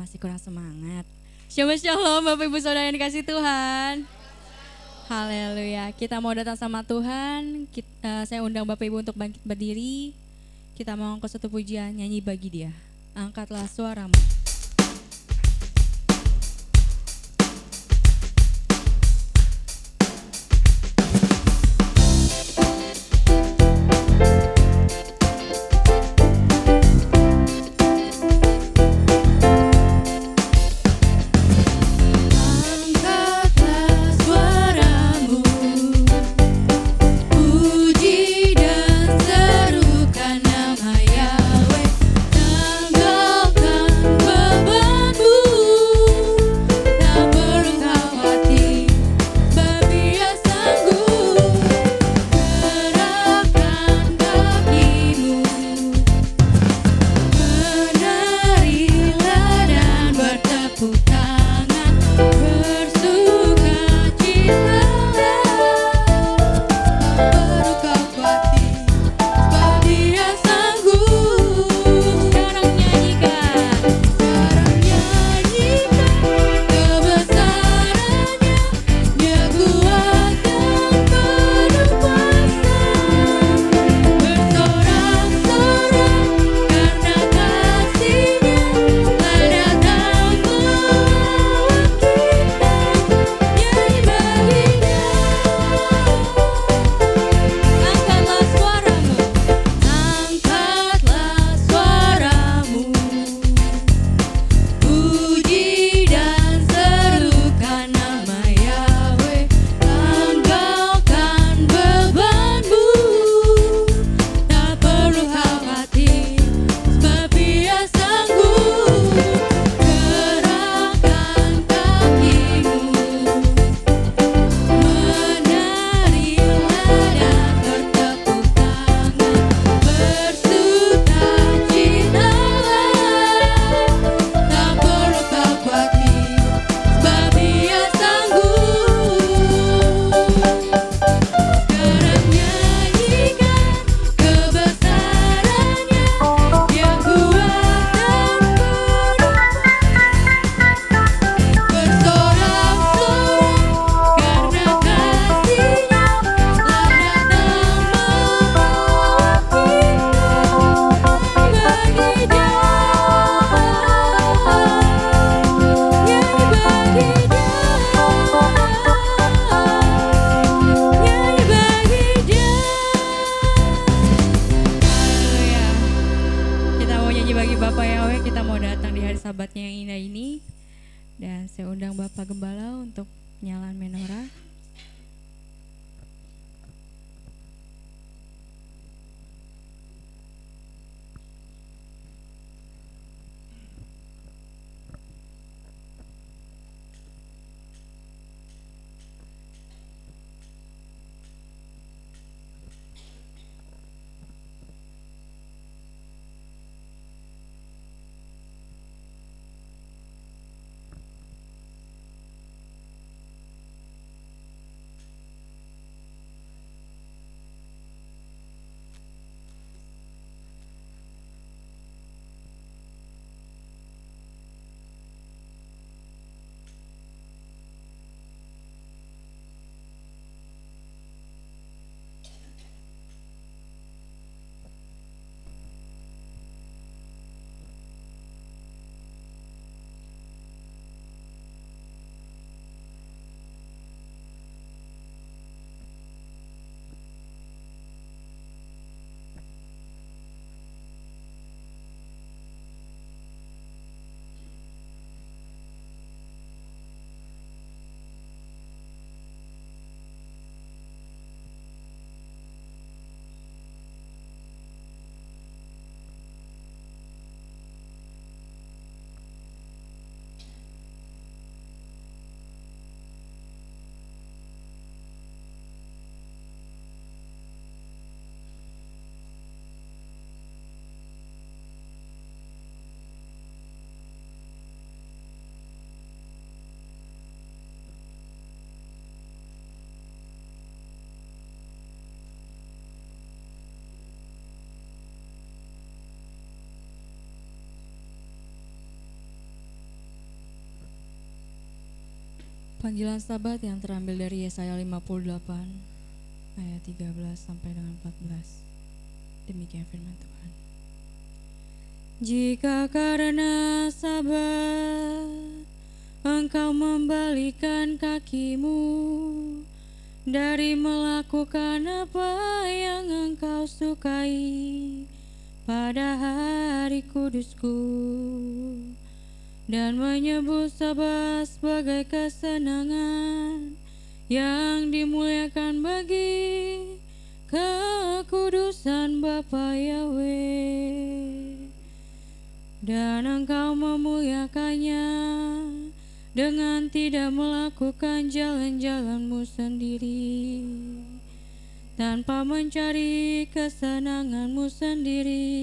masih kurang semangat. Shalom shalom Bapak Ibu Saudara yang dikasih Tuhan. Haleluya. Kita mau datang sama Tuhan. Saya undang Bapak Ibu untuk bangkit berdiri. Kita mau angkat satu pujian nyanyi bagi Dia. Angkatlah suaramu. Panggilan Sabat yang terambil dari Yesaya 58 ayat 13 sampai dengan 14. Demikian firman Tuhan. Jika karena sabat engkau membalikan kakimu dari melakukan apa yang engkau sukai pada hari kudusku, dan menyebut Sabat sebagai kesenangan yang dimuliakan bagi kekudusan Bapa Yahweh, dan engkau memuliakannya dengan tidak melakukan jalan-jalanmu sendiri, tanpa mencari kesenanganmu sendiri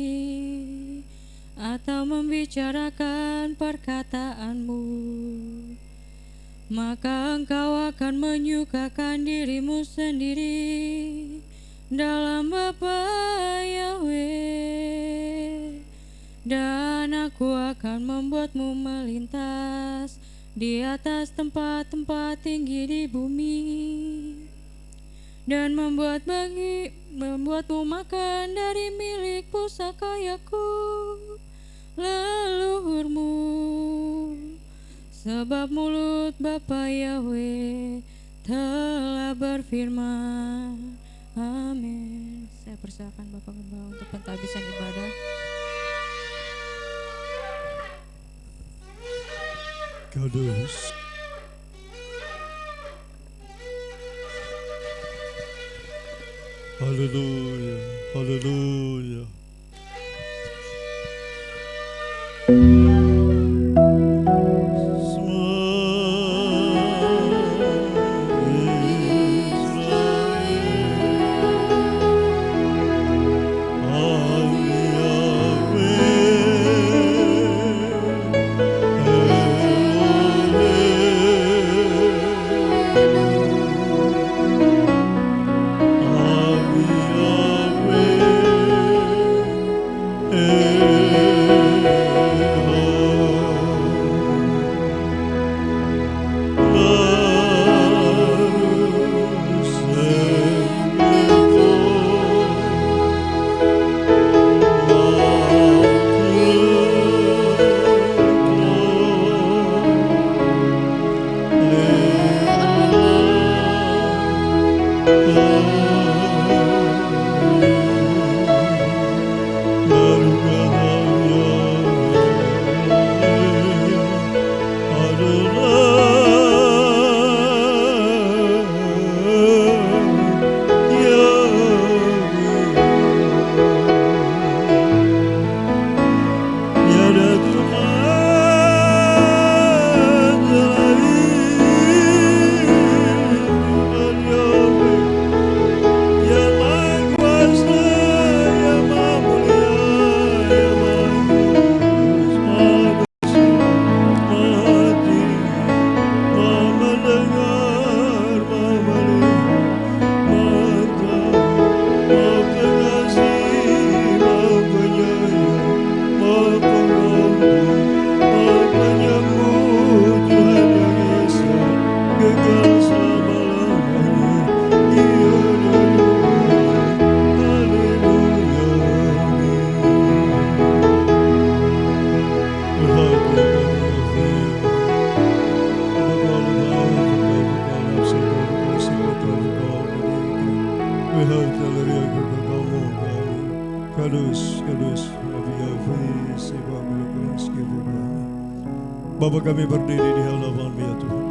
atau membicarakan perkataanmu, maka engkau akan menyukakan dirimu sendiri dalam Bapa Yahweh, dan aku akan membuatmu melintas di atas tempat-tempat tinggi di bumi, dan membuatmu makan dari milik pusaka Yakub leluhurmu, sebab mulut Bapa Yahweh telah berfirman. Amin. Saya persilakan Bapak Gembala untuk pentahbisan ibadah. Kudus. Haleluya, haleluya. Bapa, kami berdiri di hadapan-Mu ya Tuhan.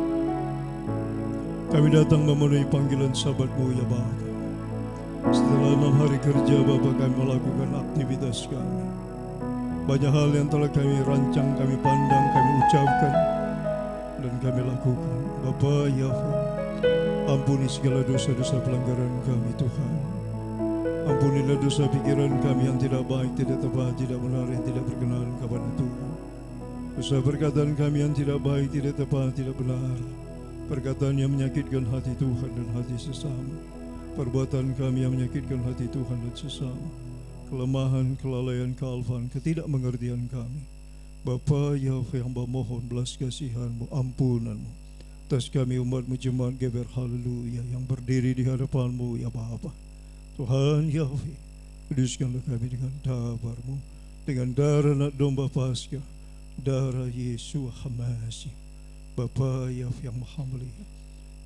Kami datang memenuhi panggilan Sabat-Mu ya Bapa. Setelah 6 hari kerja Bapa, kami melakukan aktivitas kami. Banyak hal yang telah kami rancang, kami pandang, kami ucapkan, dan kami lakukan. Bapa Yahweh, ampuni segala dosa-dosa pelanggaran kami Tuhan. Ampunilah dosa pikiran kami yang tidak baik, tidak tepat, tidak benar, yang tidak berkenan kepada Tuhan. Dosa perkataan kami yang tidak baik, tidak tepat, tidak benar, perkataan yang menyakitkan hati Tuhan dan hati sesama, perbuatan kami yang menyakitkan hati Tuhan dan sesama, kelemahan, kelalaian, kealfaan, ketidakmengertian kami. Bapa Yahweh, hamba mohon belas kasihan-Mu, ampunan-Mu. atas kami umat-Mu jemaat Geber Haleluya yang berdiri di hadapan-Mu ya Bapa. Tuhan Yahweh, kuduskanlah kami dengan tabar-Mu, dengan darah anak domba Paskah, darah Yesus Hamasi. Bapa Yahweh yang Maha Mulia,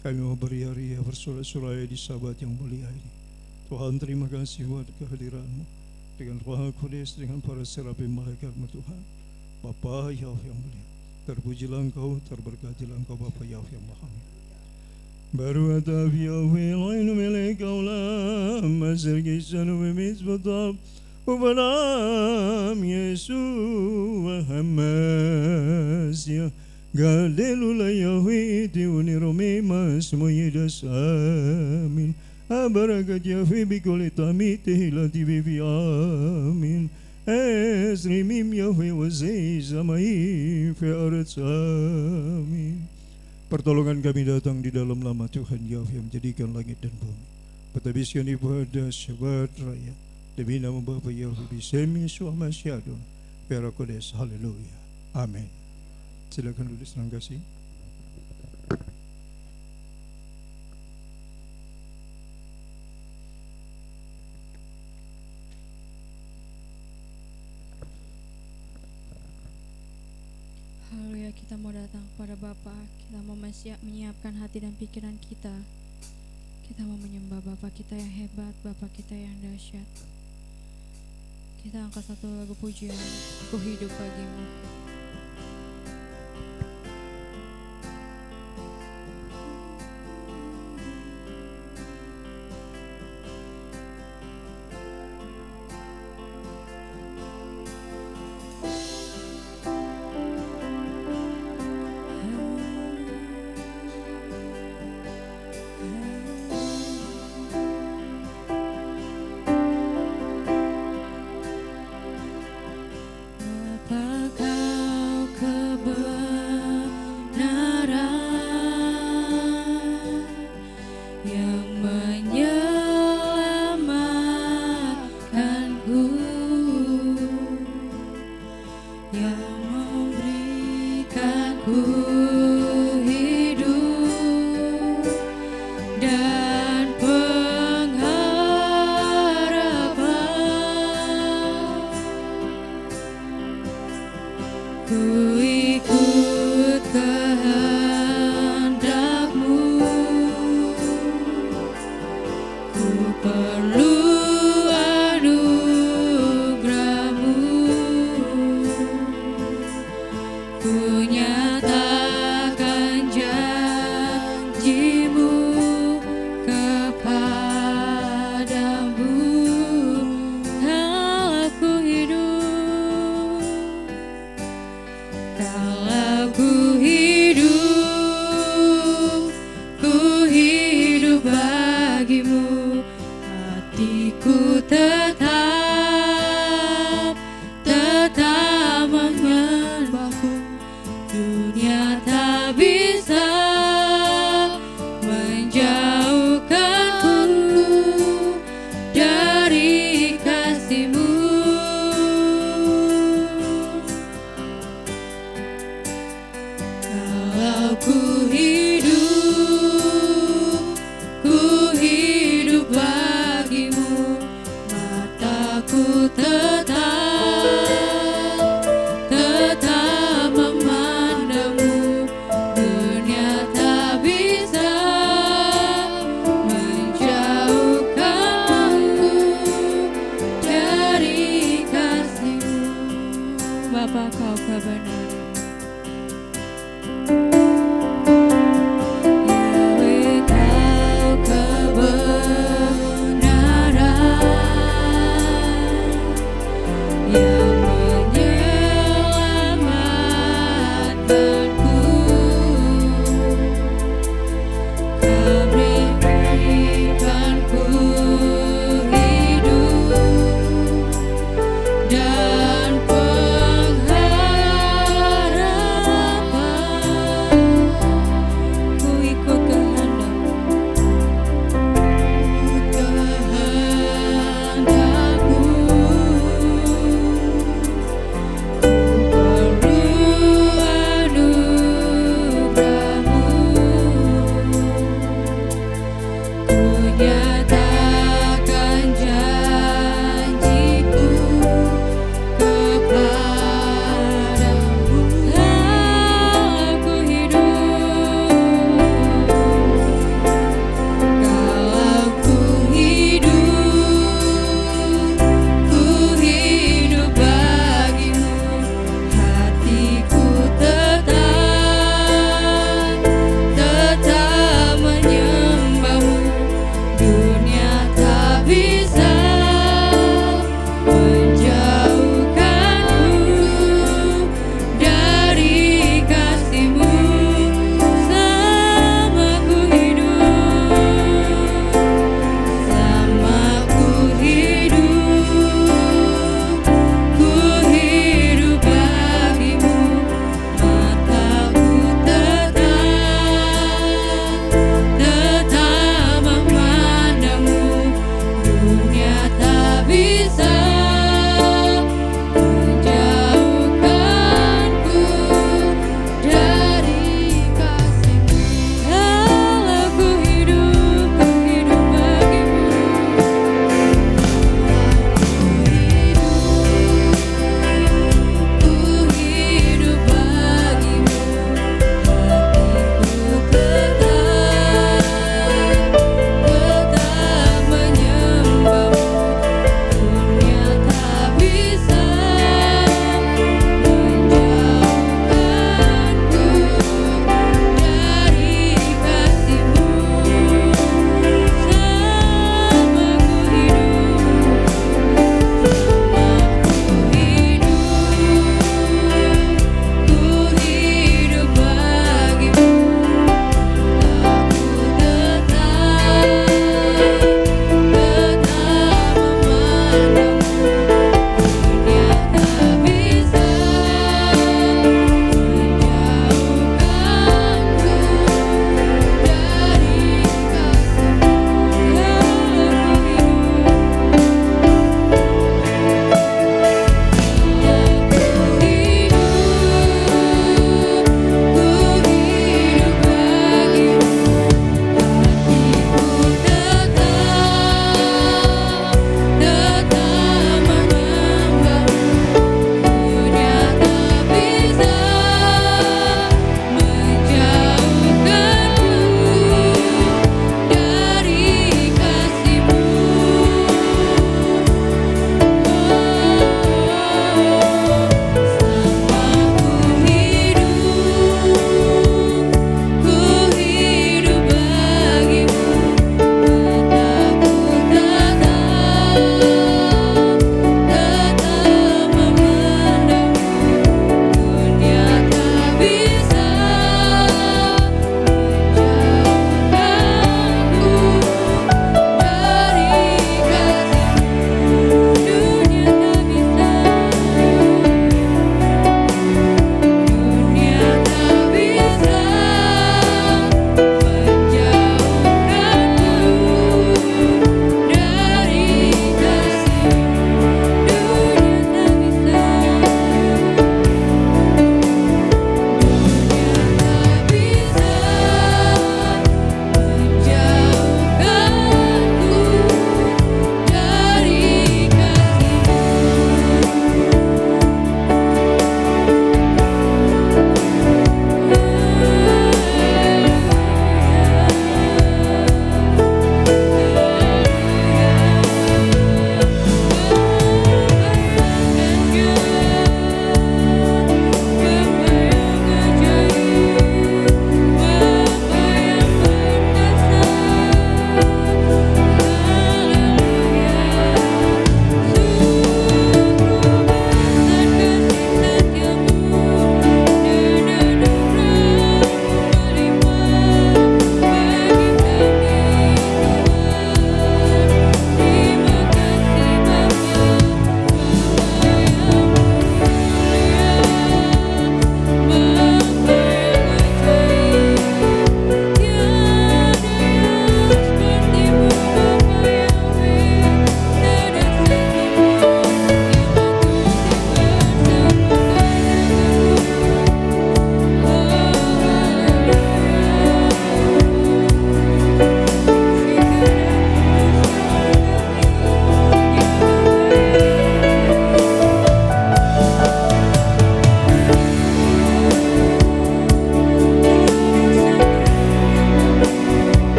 kami mau beria-ria bersorak-sorai di sabat yang mulia ini. Tuhan, terima kasih buat kehadiran-Mu dengan Roh Kudus, dengan para serafim malaikat-Mu Tuhan. Bapa Yahweh yang mulia, terpujilah Engkau, terberkatilah Engkau Bapa Yahweh yang Maha Mulia. Baru ataf Yahweh lainu melek kaulah masar kisanu bimizbatab ubanam Yesus Hamasya gadelula Yahweh tiuni romi mas moyedas amin. Abarakat Yahweh bikoli tamite hilati bibi amin. Esrimim Yahweh wazei zamai fe'arat amin. Pertolongan kami datang di dalam nama Tuhan Yahweh yang menjadikan langit dan bumi. Bertabiskan ibadah syabat raya demi nama Bapa Yahweh Bisem Yesus Masyadun Perakodes. Haleluya. Amin. Silakan duduk senang kasih. Haleluya, kita mau datang kepada Bapa. Kita mau menyiapkan hati dan pikiran kita. Kita mau menyembah Bapa kita yang hebat, Bapa kita yang dahsyat. Kita angkat satu lagu pujian, Ku Hidup Bagimu.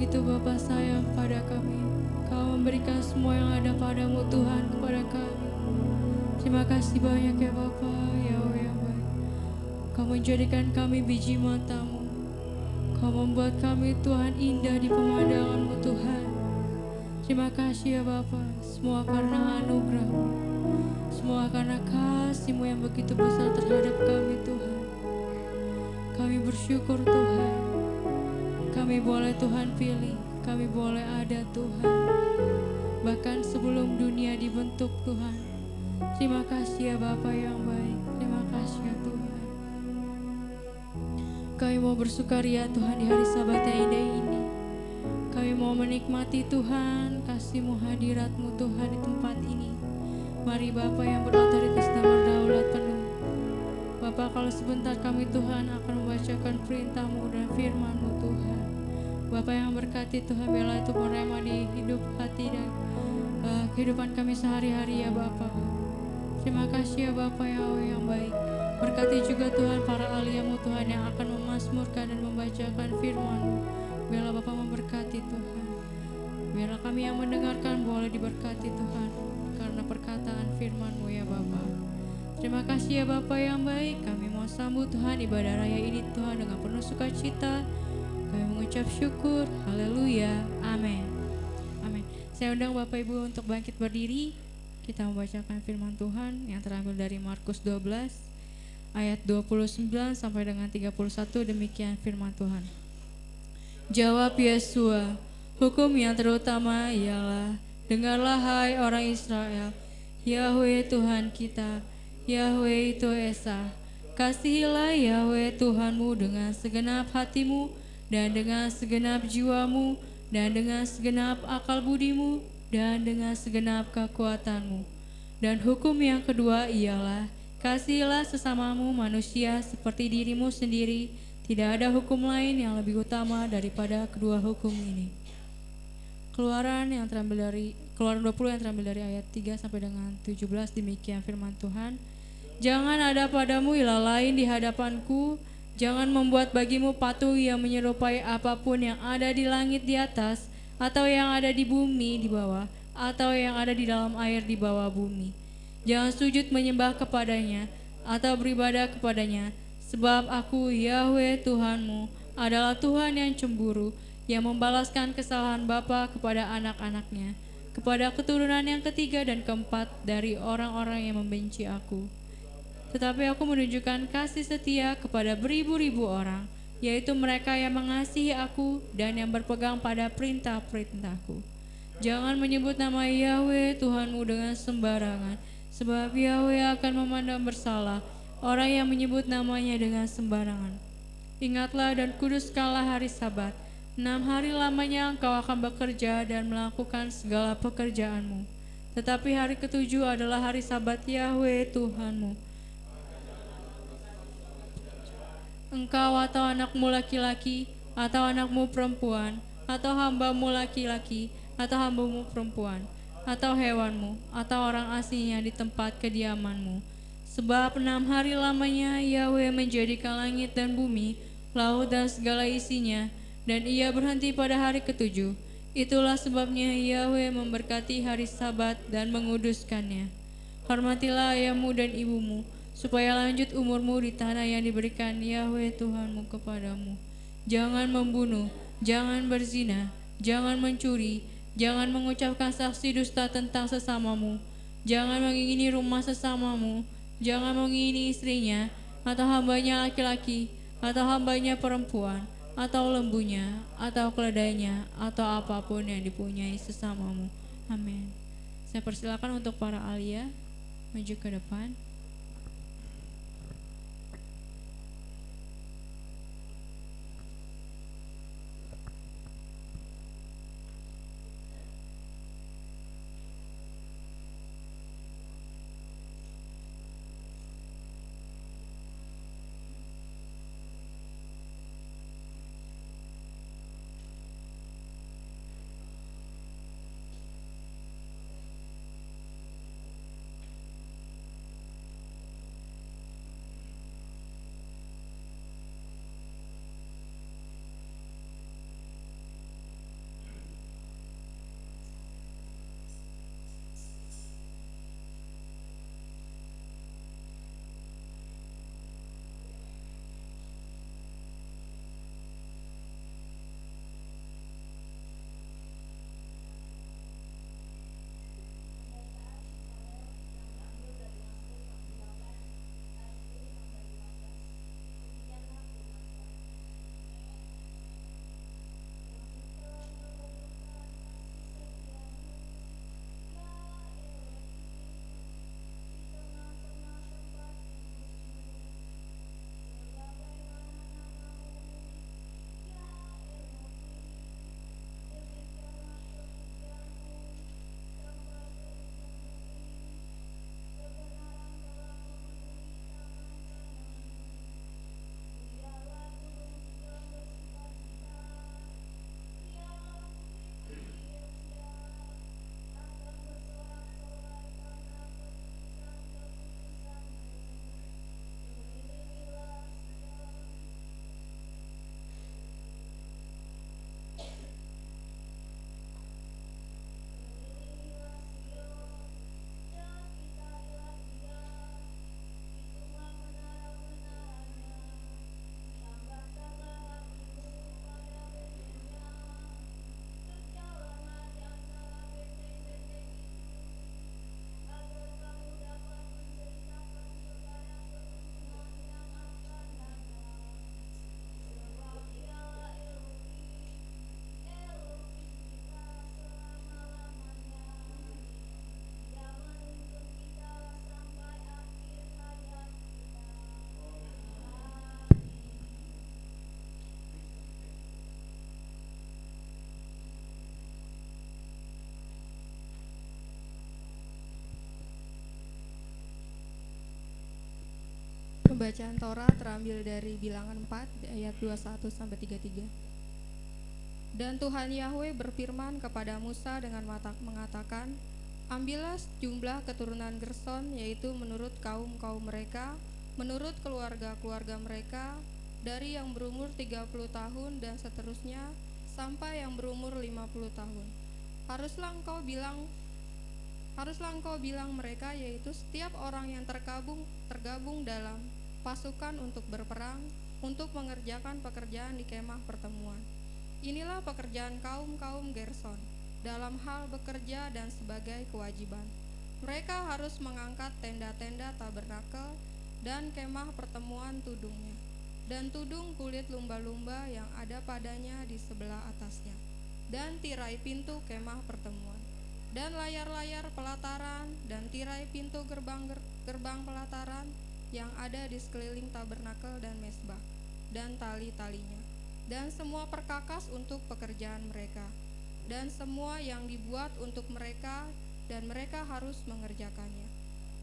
begitu Bapa sayang pada kami. Kau memberikan semua yang ada padamu Tuhan kepada kami. Terima kasih banyak ya Bapa, Yahweh yang baik. Kau menjadikan kami biji matamu. Kau membuat kami Tuhan indah di pemandangan-Mu Tuhan. Terima kasih ya Bapa, semua karena anugerah-Mu. Semua karena kasih-Mu yang begitu besar terhadap kami Tuhan. Kami bersyukur Tuhan. Kami boleh Tuhan pilih, kami boleh ada Tuhan. Bahkan sebelum dunia dibentuk Tuhan. Terima kasih ya Bapa yang baik. Terima kasih ya Tuhan. Kami mau bersukaria Tuhan di hari Sabat yang indah ini. Kami mau menikmati Tuhan, kasih-Mu, hadirat-Mu Tuhan di tempat ini. Mari Bapa yang berotoritas dan berdaulat penuh. Bapa, kalau sebentar kami Tuhan akan membacakan perintah-Mu dan firman-Mu Tuhan. Bapa yang berkati Tuhan, biarlah itu merema di hidup hati dan kehidupan kami sehari-hari ya Bapa. Terima kasih ya Bapa yang baik. Berkati juga Tuhan para ahli-Mu Tuhan yang akan memazmurkan dan membacakan firman-Mu. Biarlah Bapa memberkati Tuhan. Biarlah kami yang mendengarkan boleh diberkati Tuhan karena perkataan firman-Mu ya Bapa. Terima kasih ya Bapa yang baik. Kami mau sambut Tuhan ibadah raya ini Tuhan dengan penuh sukacita. Kami mengucap syukur. Haleluya. Amin. Amin. Saya undang Bapak Ibu untuk bangkit berdiri. Kita membacakan firman Tuhan yang terambil dari Markus 12 ayat 29 sampai dengan 31. Demikian firman Tuhan. Jawab Yesua, hukum yang terutama ialah, dengarlah hai orang Israel, Yahweh Tuhan kita, Yahweh itu Esa. Kasihilah Yahweh Tuhanmu dengan segenap hatimu dan dengan segenap jiwamu dan dengan segenap akal budimu dan dengan segenap kekuatanmu. Dan hukum yang kedua ialah, kasihilah sesamamu manusia seperti dirimu sendiri. Tidak ada hukum lain yang lebih utama daripada kedua hukum ini. Keluaran 20 yang terambil dari ayat 3 sampai dengan 17. Demikian firman Tuhan. Jangan ada padamu ilah lain di hadapanku. Jangan membuat bagimu patung yang menyerupai apapun yang ada di langit di atas, atau yang ada di bumi di bawah, atau yang ada di dalam air di bawah bumi. Jangan sujud menyembah kepadanya, atau beribadah kepadanya, sebab aku, Yahweh Tuhanmu, adalah Tuhan yang cemburu, yang membalaskan kesalahan bapa kepada anak-anaknya, kepada keturunan yang ketiga dan keempat dari orang-orang yang membenci aku. Tetapi aku menunjukkan kasih setia kepada beribu-ribu orang, yaitu mereka yang mengasihi aku dan yang berpegang pada perintah-perintahku. Jangan menyebut nama Yahweh Tuhanmu dengan sembarangan, sebab Yahweh akan memandang bersalah orang yang menyebut namanya dengan sembarangan. Ingatlah dan kuduskanlah hari Sabat. 6 hari lamanya engkau akan bekerja dan melakukan segala pekerjaanmu. Tetapi hari ketujuh adalah hari Sabat Yahweh Tuhanmu. Engkau atau anakmu laki-laki, atau anakmu perempuan, atau hambamu laki-laki, atau hambamu perempuan, atau hewanmu, atau orang asing yang di tempat kediamanmu. Sebab 6 hari lamanya Yahweh menjadikan langit dan bumi, laut dan segala isinya, dan ia berhenti pada hari ketujuh. Itulah sebabnya Yahweh memberkati hari Sabat dan menguduskannya. Hormatilah ayahmu dan ibumu, supaya lanjut umurmu di tanah yang diberikan Yahweh Tuhanmu kepadamu. Jangan membunuh, jangan berzina, jangan mencuri, jangan mengucapkan saksi dusta tentang sesamamu, jangan mengingini rumah sesamamu, jangan mengingini istrinya, atau hambanya laki-laki, atau hambanya perempuan, atau lembunya, atau keledainya, atau apapun yang dipunyai sesamamu. Amin. Saya persilakan untuk para alia maju ke depan. Pembacaan Torah terambil dari Bilangan 4 ayat 21 sampai 33. Dan Tuhan Yahweh berfirman kepada Musa dengan mengatakan, ambillah jumlah keturunan Gerson, yaitu menurut kaum-kaum mereka, menurut keluarga-keluarga mereka, dari yang berumur 30 tahun dan seterusnya, sampai yang berumur 50 tahun. Haruslah engkau bilang mereka, yaitu setiap orang yang tergabung dalam pasukan untuk berperang, untuk mengerjakan pekerjaan di kemah pertemuan. Inilah pekerjaan kaum-kaum Gerson dalam hal bekerja dan sebagai kewajiban. Mereka harus mengangkat tenda-tenda tabernakel dan kemah pertemuan tudungnya, dan tudung kulit lumba-lumba yang ada padanya di sebelah atasnya, dan tirai pintu kemah pertemuan, dan layar-layar pelataran, dan tirai pintu gerbang pelataran yang ada di sekeliling tabernakel dan mesbah, dan tali-talinya, dan semua perkakas untuk pekerjaan mereka, dan semua yang dibuat untuk mereka, dan mereka harus mengerjakannya.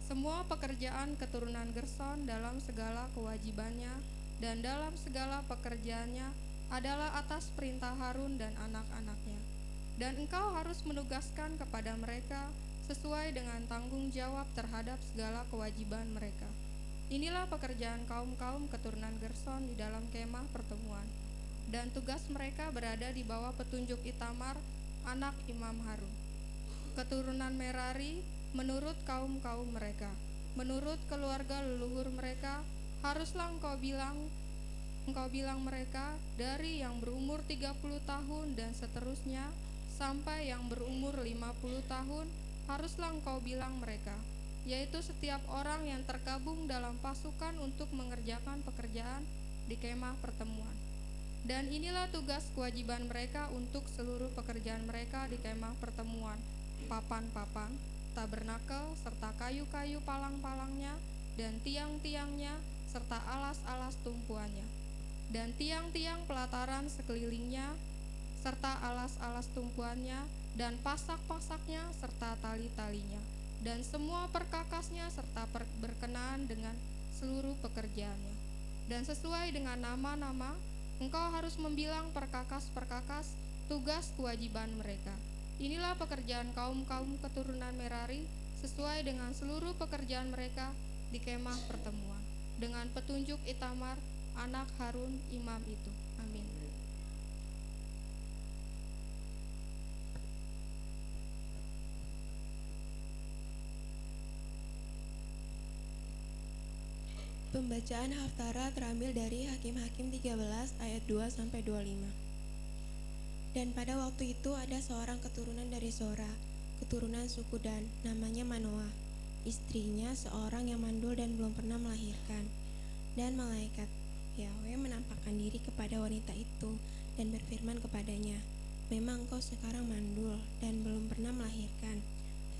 Semua pekerjaan keturunan Gerson dalam segala kewajibannya dan dalam segala pekerjaannya adalah atas perintah Harun dan anak-anaknya. Dan engkau harus menugaskan kepada mereka sesuai dengan tanggung jawab terhadap segala kewajiban mereka. Inilah pekerjaan kaum-kaum keturunan Gerson di dalam kemah pertemuan. Dan tugas mereka berada di bawah petunjuk Itamar, anak Imam Harun. Keturunan Merari menurut kaum-kaum mereka, menurut keluarga leluhur mereka, haruslah engkau bilang mereka, dari yang berumur 30 tahun dan seterusnya, sampai yang berumur 50 tahun, haruslah engkau bilang mereka, yaitu setiap orang yang tergabung dalam pasukan untuk mengerjakan pekerjaan di kemah pertemuan. Dan inilah tugas kewajiban mereka untuk seluruh pekerjaan mereka di kemah pertemuan, papan-papan, tabernakel, serta kayu-kayu palang-palangnya, dan tiang-tiangnya, serta alas-alas tumpuannya, dan tiang-tiang pelataran sekelilingnya, serta alas-alas tumpuannya, dan pasak-pasaknya, serta tali-talinya, dan semua perkakasnya, serta berkenaan dengan seluruh pekerjaannya. Dan sesuai dengan nama-nama, engkau harus membilang perkakas-perkakas tugas kewajiban mereka. Inilah pekerjaan kaum-kaum keturunan Merari sesuai dengan seluruh pekerjaan mereka di kemah pertemuan, dengan petunjuk Itamar, anak Harun, imam itu. Amin. Pembacaan Haftarah terambil dari Hakim-Hakim 13 ayat 2 sampai 25. Dan pada waktu itu ada seorang keturunan dari Zora, keturunan suku Dan, namanya Manoah. Istrinya seorang yang mandul dan belum pernah melahirkan. Dan malaikat Yahweh menampakkan diri kepada wanita itu dan berfirman kepadanya, memang engkau sekarang mandul dan belum pernah melahirkan,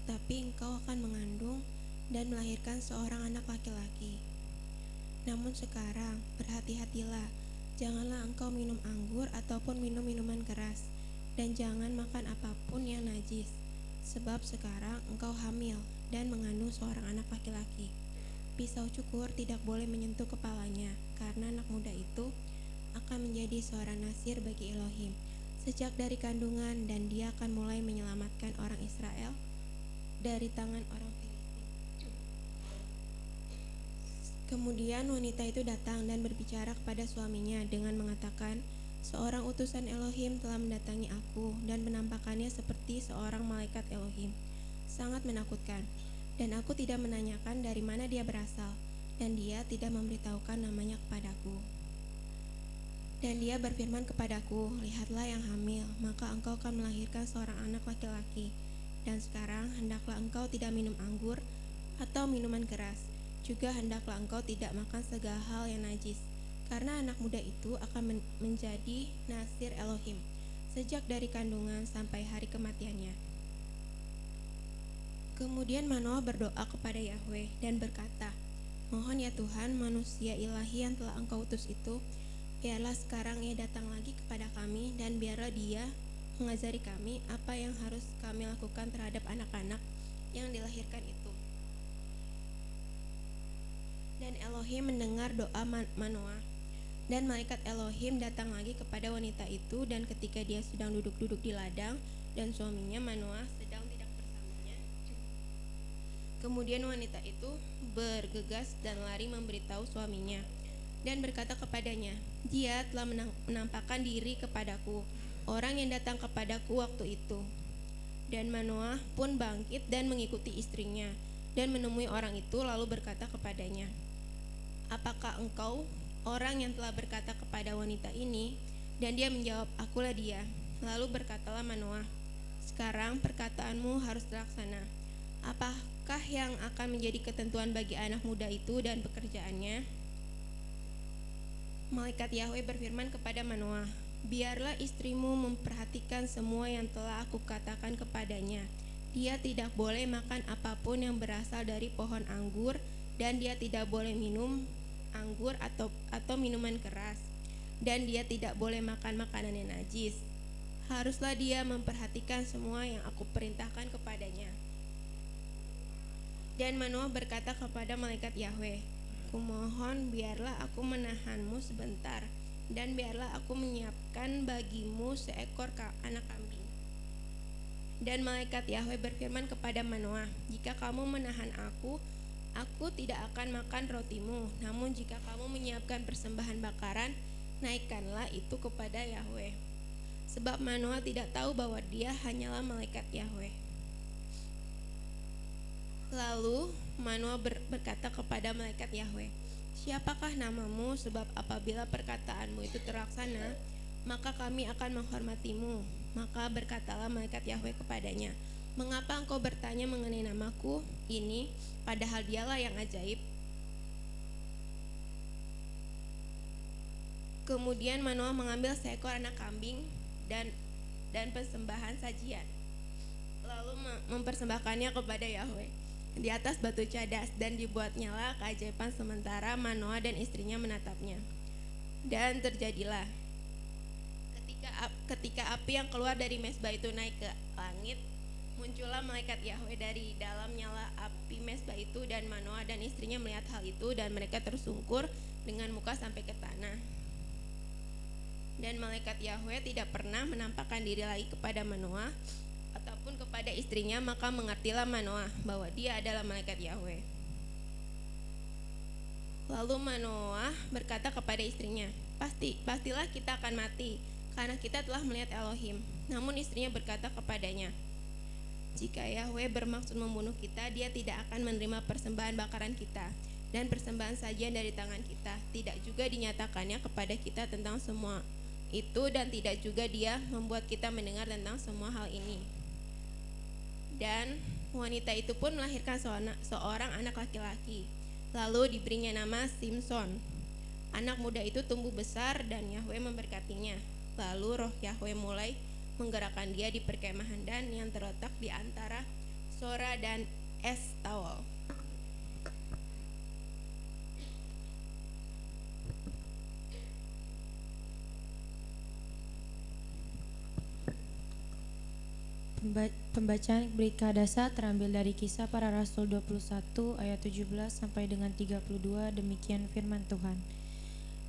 tetapi engkau akan mengandung dan melahirkan seorang anak laki-laki. Namun sekarang berhati-hatilah, janganlah engkau minum anggur ataupun minum minuman keras, dan jangan makan apapun yang najis, sebab sekarang engkau hamil dan mengandung seorang anak laki-laki. Pisau cukur tidak boleh menyentuh kepalanya, karena anak muda itu akan menjadi seorang nasir bagi Elohim sejak dari kandungan, dan dia akan mulai menyelamatkan orang Israel dari tangan orang Filistin. Kemudian wanita itu datang dan berbicara kepada suaminya dengan mengatakan, seorang utusan Elohim telah mendatangi aku, dan penampakannya seperti seorang malaikat Elohim, sangat menakutkan. Dan aku tidak menanyakan dari mana dia berasal, dan dia tidak memberitahukan namanya kepadaku. Dan dia berfirman kepadaku, lihatlah yang hamil, maka engkau akan melahirkan seorang anak laki-laki. Dan sekarang hendaklah engkau tidak minum anggur atau minuman keras, juga hendaklah engkau tidak makan segala hal yang najis, karena anak muda itu akan menjadi nasir Elohim sejak dari kandungan sampai hari kematiannya. Kemudian Manoah berdoa kepada Yahweh dan berkata, mohon ya Tuhan, manusia ilahi yang telah engkau utus itu, biarlah sekarang ia datang lagi kepada kami, dan biarlah dia mengajari kami apa yang harus kami lakukan terhadap anak-anak yang dilahirkan itu. Dan Elohim mendengar doa Manoah. Dan malaikat Elohim datang lagi kepada wanita itu, dan ketika dia sedang duduk-duduk di ladang dan suaminya Manoah sedang tidak bersamanya, kemudian wanita itu bergegas dan lari memberitahu suaminya dan berkata kepadanya, "Dia telah menampakkan diri kepadaku, orang yang datang kepadaku waktu itu." Dan Manoah pun bangkit dan mengikuti istrinya dan menemui orang itu lalu berkata kepadanya, "Apakah engkau orang yang telah berkata kepada wanita ini?" Dan dia menjawab, "Akulah dia." Lalu berkatalah Manoah, "Sekarang perkataanmu harus terlaksana. Apakah yang akan menjadi ketentuan bagi anak muda itu dan pekerjaannya?" Malaikat Yahweh berfirman kepada Manoah, "Biarlah istrimu memperhatikan semua yang telah aku katakan kepadanya. Dia tidak boleh makan apapun yang berasal dari pohon anggur, dan dia tidak boleh minum anggur atau minuman keras, dan dia tidak boleh makan makanan yang najis. Haruslah dia memperhatikan semua yang aku perintahkan kepadanya." Dan Manoah berkata kepada malaikat Yahweh, "Kumohon biarlah aku menahanmu sebentar, dan biarlah aku menyiapkan bagimu seekor anak kambing." Dan malaikat Yahweh berfirman kepada Manoah, "Jika kamu menahan aku tidak akan makan rotimu. Namun jika kamu menyiapkan persembahan bakaran, naikkanlah itu kepada Yahweh." Sebab Manoah tidak tahu bahwa dia hanyalah malaikat Yahweh. Lalu Manoah berkata kepada malaikat Yahweh, "Siapakah namamu? Sebab apabila perkataanmu itu terlaksana, maka kami akan menghormatimu." Maka berkatalah malaikat Yahweh kepadanya, "Mengapa engkau bertanya mengenai namaku ini, padahal dialah yang ajaib?" Kemudian Manoah mengambil seekor anak kambing dan persembahan sajian, lalu mempersembahkannya kepada Yahweh di atas batu cadas, dan dibuatnyalah keajaiban sementara Manoah dan istrinya menatapnya. Dan terjadilah ketika api yang keluar dari mezbah itu naik ke langit, muncullah malaikat Yahweh dari dalam nyala api mezbah itu, dan Manoah dan istrinya melihat hal itu, dan mereka tersungkur dengan muka sampai ke tanah. Dan malaikat Yahweh tidak pernah menampakkan diri lagi kepada Manoah ataupun kepada istrinya, maka mengertilah Manoah bahwa dia adalah malaikat Yahweh. Lalu Manoah berkata kepada istrinya, pastilah kita akan mati, karena kita telah melihat Elohim." Namun istrinya berkata kepadanya, "Jika Yahweh bermaksud membunuh kita, dia tidak akan menerima persembahan bakaran kita dan persembahan sajian dari tangan kita. Tidak juga dinyatakannya kepada kita tentang semua itu, dan tidak juga dia membuat kita mendengar tentang semua hal ini." Dan wanita itu pun melahirkan seorang anak laki-laki, lalu diberinya nama Simson. Anak muda itu tumbuh besar dan Yahweh memberkatinya. Lalu roh Yahweh mulai menggerakkan dia di perkemahan Dan yang terletak di antara Sora dan Estaol. Pembacaan berita dasar terambil dari Kisah Para Rasul 21 ayat 17 sampai dengan 32. Demikian firman Tuhan.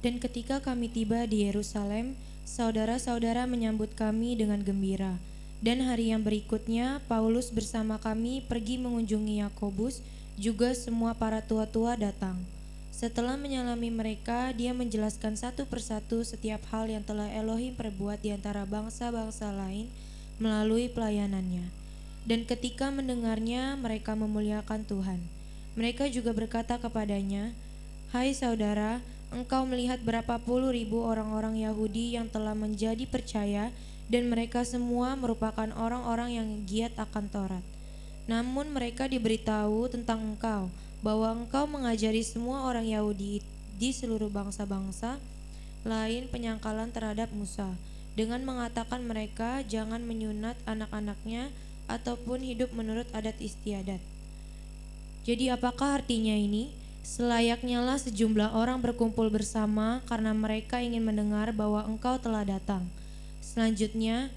"Dan ketika kami tiba di Yerusalem, saudara-saudara menyambut kami dengan gembira. Dan hari yang berikutnya Paulus bersama kami pergi mengunjungi Yakobus, juga semua para tua-tua datang. Setelah menyalami mereka, dia menjelaskan satu persatu setiap hal yang telah Elohim perbuat di antara bangsa-bangsa lain melalui pelayanannya. Dan ketika mendengarnya, mereka memuliakan Tuhan. Mereka juga berkata kepadanya, 'Hai saudara, engkau melihat berapa puluh ribu orang-orang Yahudi yang telah menjadi percaya, dan mereka semua merupakan orang-orang yang giat akan Taurat. Namun mereka diberitahu tentang engkau, bahwa engkau mengajari semua orang Yahudi di seluruh bangsa-bangsa lain penyangkalan terhadap Musa, dengan mengatakan mereka jangan menyunat anak-anaknya ataupun hidup menurut adat istiadat. Jadi apakah artinya ini? Selayaknya lah sejumlah orang berkumpul bersama karena mereka ingin mendengar bahwa engkau telah datang. Selanjutnya,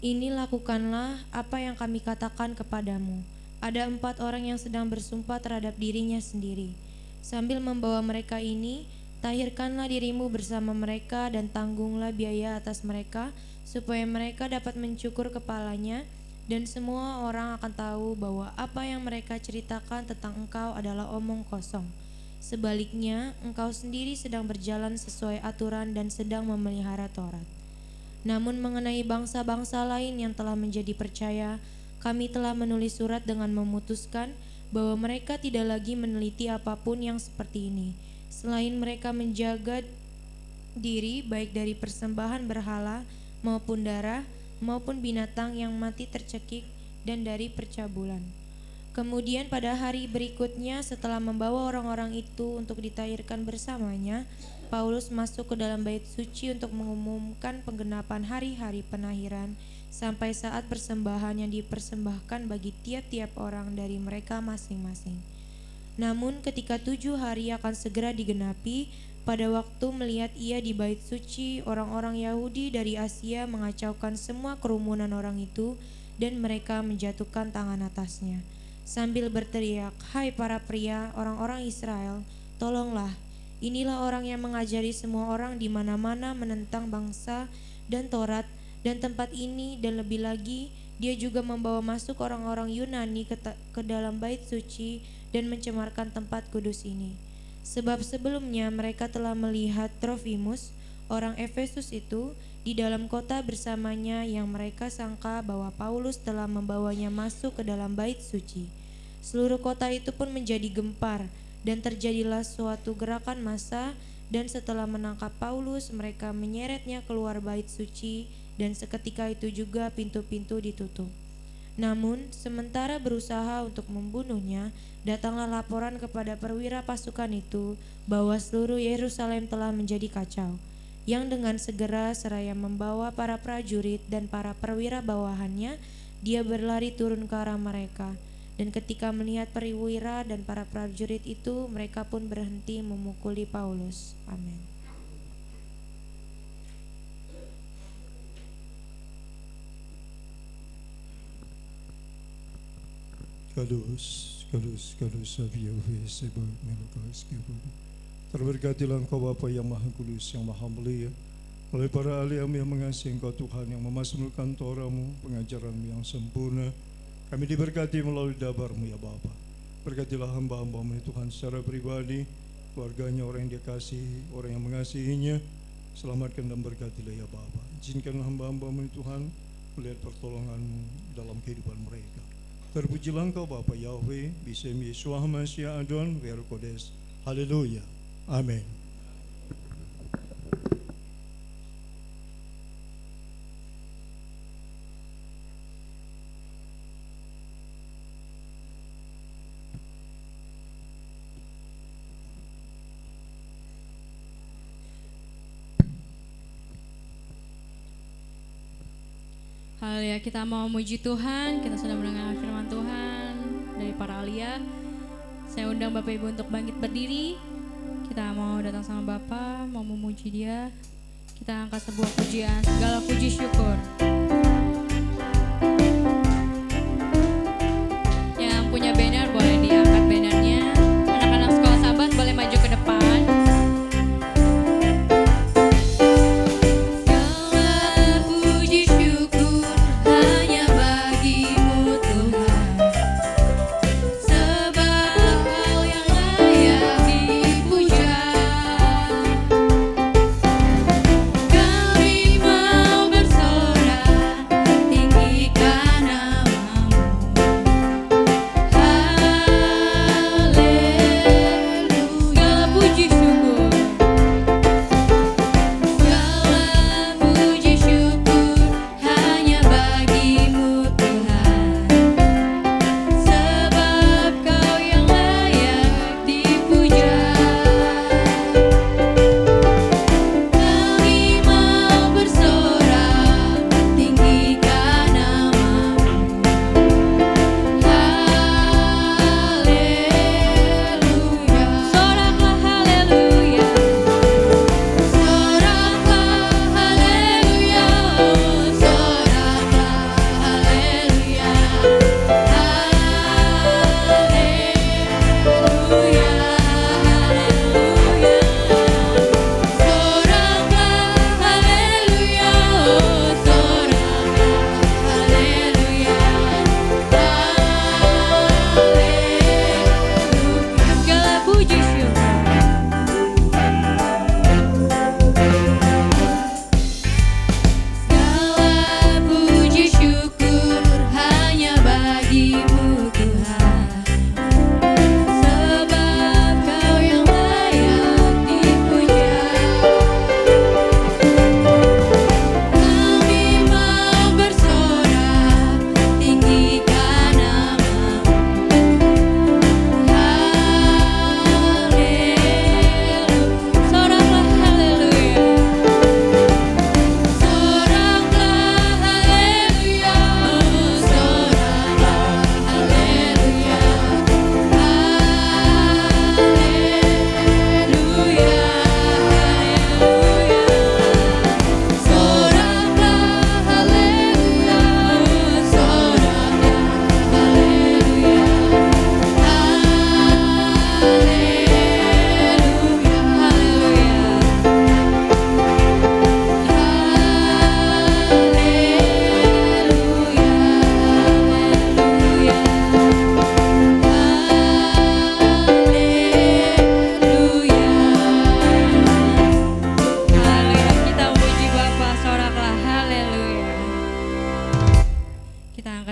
ini lakukanlah apa yang kami katakan kepadamu. Ada 4 orang yang sedang bersumpah terhadap dirinya sendiri. Sambil membawa mereka ini, tahirkanlah dirimu bersama mereka dan tanggunglah biaya atas mereka, supaya mereka dapat mencukur kepalanya, dan semua orang akan tahu bahwa apa yang mereka ceritakan tentang engkau adalah omong kosong. Sebaliknya, engkau sendiri sedang berjalan sesuai aturan dan sedang memelihara Taurat. Namun mengenai bangsa-bangsa lain yang telah menjadi percaya, kami telah menulis surat dengan memutuskan bahwa mereka tidak lagi meneliti apapun yang seperti ini, selain mereka menjaga diri baik dari persembahan berhala maupun darah maupun binatang yang mati tercekik dan dari percabulan. Kemudian pada hari berikutnya setelah membawa orang-orang itu untuk ditahirkan bersamanya, Paulus masuk ke dalam bait suci untuk mengumumkan penggenapan hari-hari penahiran sampai saat persembahan yang dipersembahkan bagi tiap-tiap orang dari mereka masing-masing. Namun ketika 7 hari akan segera digenapi, pada waktu melihat ia di bait suci, orang-orang Yahudi dari Asia mengacaukan semua kerumunan orang itu dan mereka menjatuhkan tangan atasnya sambil berteriak, "Hai para pria, orang-orang Israel, tolonglah. Inilah orang yang mengajari semua orang di mana-mana menentang bangsa dan Taurat dan tempat ini, dan lebih lagi dia juga membawa masuk orang-orang Yunani ke dalam bait suci dan mencemarkan tempat kudus ini. Sebab sebelumnya mereka telah melihat Trofimus, orang Efesus itu, di dalam kota bersamanya yang mereka sangka bahwa Paulus telah membawanya masuk ke dalam bait suci. Seluruh kota itu pun menjadi gempar dan terjadilah suatu gerakan massa, dan setelah menangkap Paulus mereka menyeretnya keluar bait suci dan seketika itu juga pintu-pintu ditutup. Namun sementara berusaha untuk membunuhnya, datanglah laporan kepada perwira pasukan itu bahwa seluruh Yerusalem telah menjadi kacau, yang dengan segera seraya membawa para prajurit dan para perwira bawahannya, dia berlari turun ke arah mereka. Dan ketika melihat perwira dan para prajurit itu, mereka pun berhenti memukuli Paulus. Amin. Kadus Sabiyahu Sebab Melukas Kibu. Terberkatilah Engkau Bapa yang Maha Kudus, yang Maha Mulia, oleh para ahli yang mengasihi Engkau Tuhan, yang memasmurkan Torah-Mu, pengajaran-Mu yang sempurna. Kami diberkati melalui dabar-Mu ya Bapa. Berkatilah hamba-hamba-Mu Tuhan secara pribadi, keluarganya, orang yang Dia kasihi, orang yang mengasihinya. Selamatkan dan berkatilah ya Bapa. Izinkanlah hamba-hamba-Mu Tuhan melihat pertolongan-Mu dalam kehidupan mereka. Terpujilah Engkau Bapa Yahweh, Bisem Yeshua HaMashiach Adon Verokodes. Haleluya. Amin. Haleluya, kita mau memuji Tuhan. Kita sudah mendengar firman Tuhan dari para alia. Saya undang Bapak Ibu untuk bangkit berdiri. Kita mau datang sama Bapak, mau memuji Dia. Kita angkat sebuah pujian, segala puji syukur. Yang punya banner boleh diangkat bannernya. Anak-anak sekolah Sabat boleh maju ke depan. Kami mau bersorak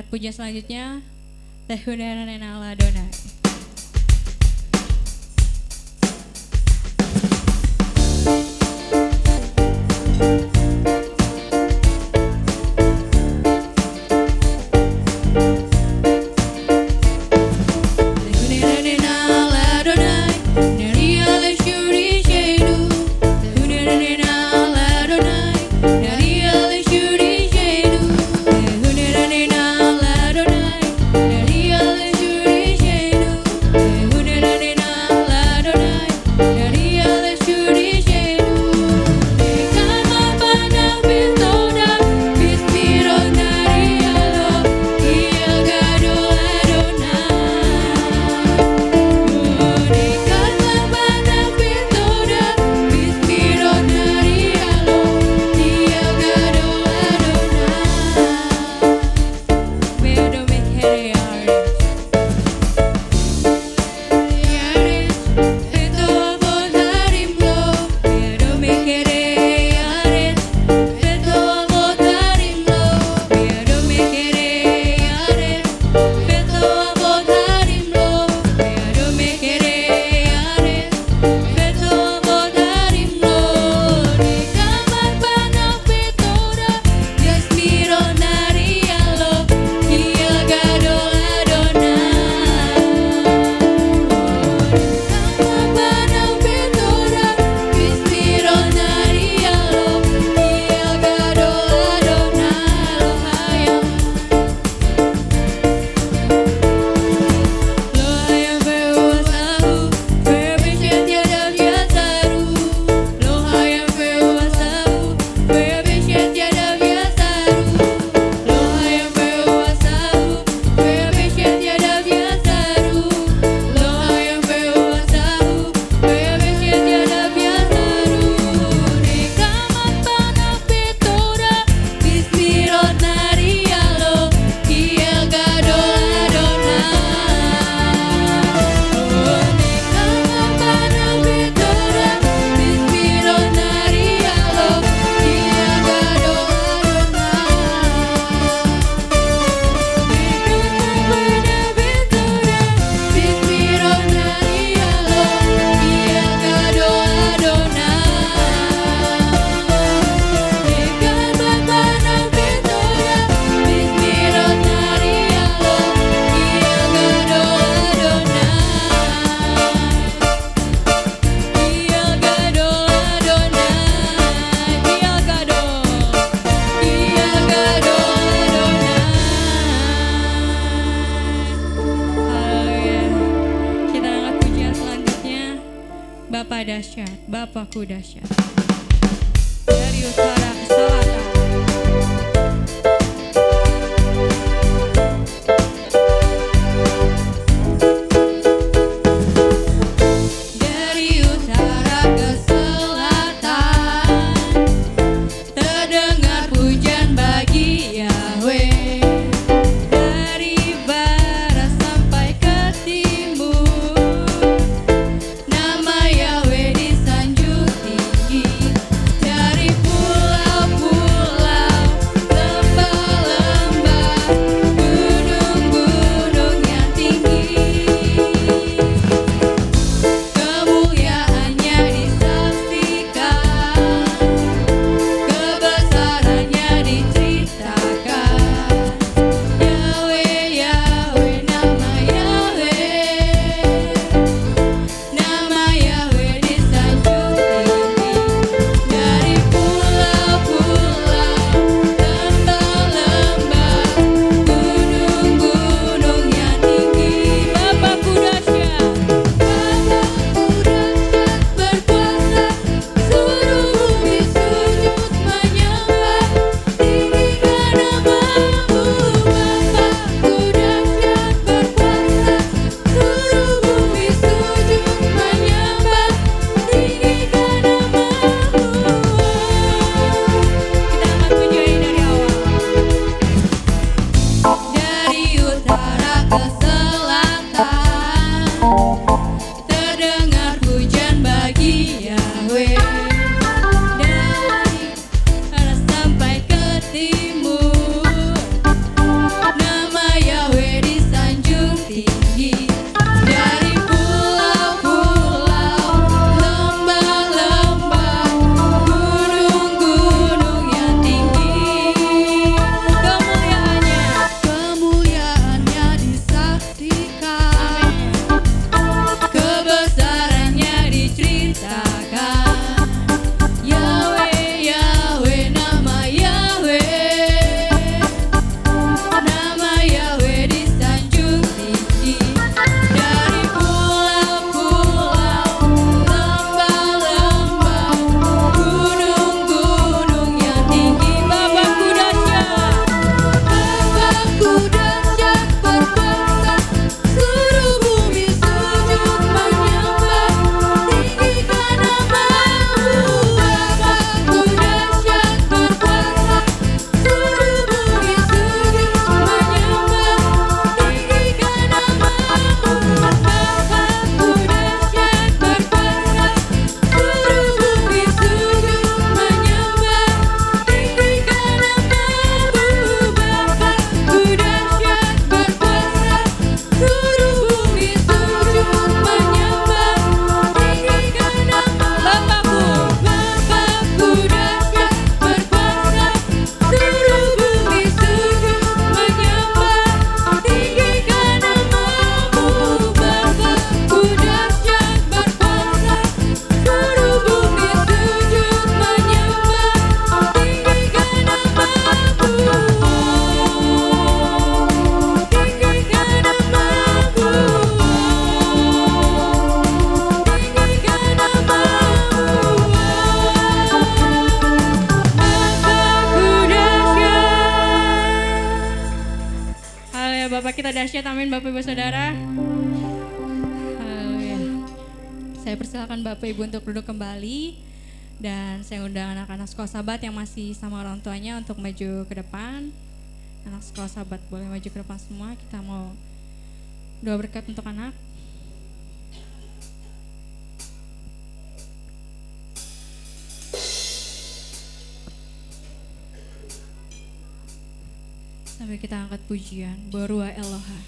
angkat pujian selanjutnya, Tehunenena Ladonai. Bapa dahsyat, Bapakku dahsyat. Dari utara ke selatan. Dari utara ke selatan, terdengar pujian bagi Yahweh. Dari barat sampai ke timur, nama Yahweh disanjung tinggi. Dari pulau Haleluya, Bapak kita dahsyat, amin Bapak Ibu Saudara. Haleluya. Saya persilakan Bapak Ibu untuk duduk kembali. Dan saya undang anak-anak sekolah sahabat yang masih sama orang tuanya untuk maju ke depan. Anak sekolah sahabat boleh maju ke depan semua. Kita mau doa berkat untuk anak. Sambil kita angkat pujian, Barua Eloha.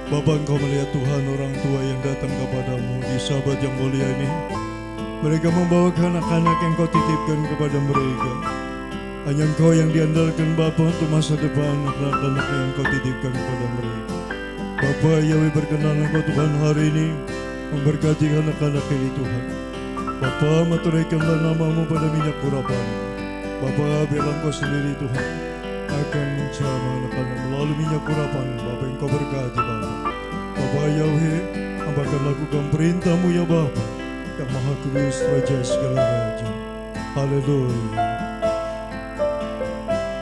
Bapa, Engkau melihat Tuhan orang tua yang datang kepadamu di sahabat yang mulia ini. Mereka membawa anak-anak yang Kau titipkan kepada mereka. Hanya Engkau yang diandalkan Bapa untuk masa depan anak-anak yang Kau titipkan kepada mereka. Bapa, Yahweh, berkenan Engkau Tuhan hari ini memberkati anak-anak ini Tuhan. Bapa, maturaikanlah namamu pada minyak urapan. Bapa, biarlah Engkau sendiri Tuhan akan menjamah anak-anak melalui minyak urapan Bapa yang Kau berkati Bapa. Bapa Yahweh, hamba akan lakukan perintah-Mu ya Bapa yang Maha Kudus, Raja segala Raja. Haleluya.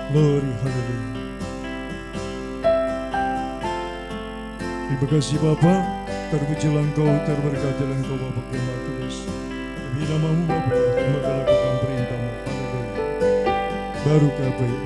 Glory, haleluya. Terima kasih Bapa, terpujilah Engkau, terberkatilah Engkau Bapa yang Maha Kudus. Demi nama-Mu Bapa, hamba akan lakukan perintah-Mu. Haleluya. Baru Bapa ya.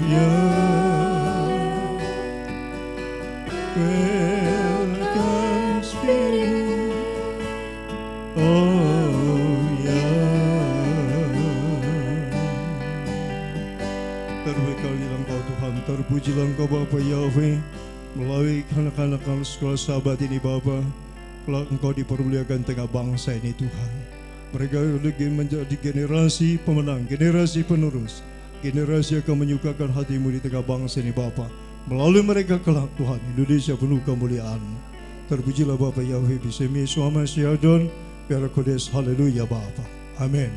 Welcome Spirit, oh yeah. Terberkatilah Engkau Tuhan, terpujilah Engkau Bapa Yahweh. Melalui anak-anak sekolah sahabat ini Bapa, kelak Engkau dipermuliakan tengah bangsa ini Tuhan. Mereka lagi menjadi generasi pemenang, generasi penerus, generasi yang akan menyukakan hati-Mu di tengah bangsa ini Bapa. Melalui mereka kelak Tuhan, Indonesia penuh kemuliaan. Terpujilah Bapa Yahweh, bisemi suama syadon, biar kodes, haleluya Bapa. Amin.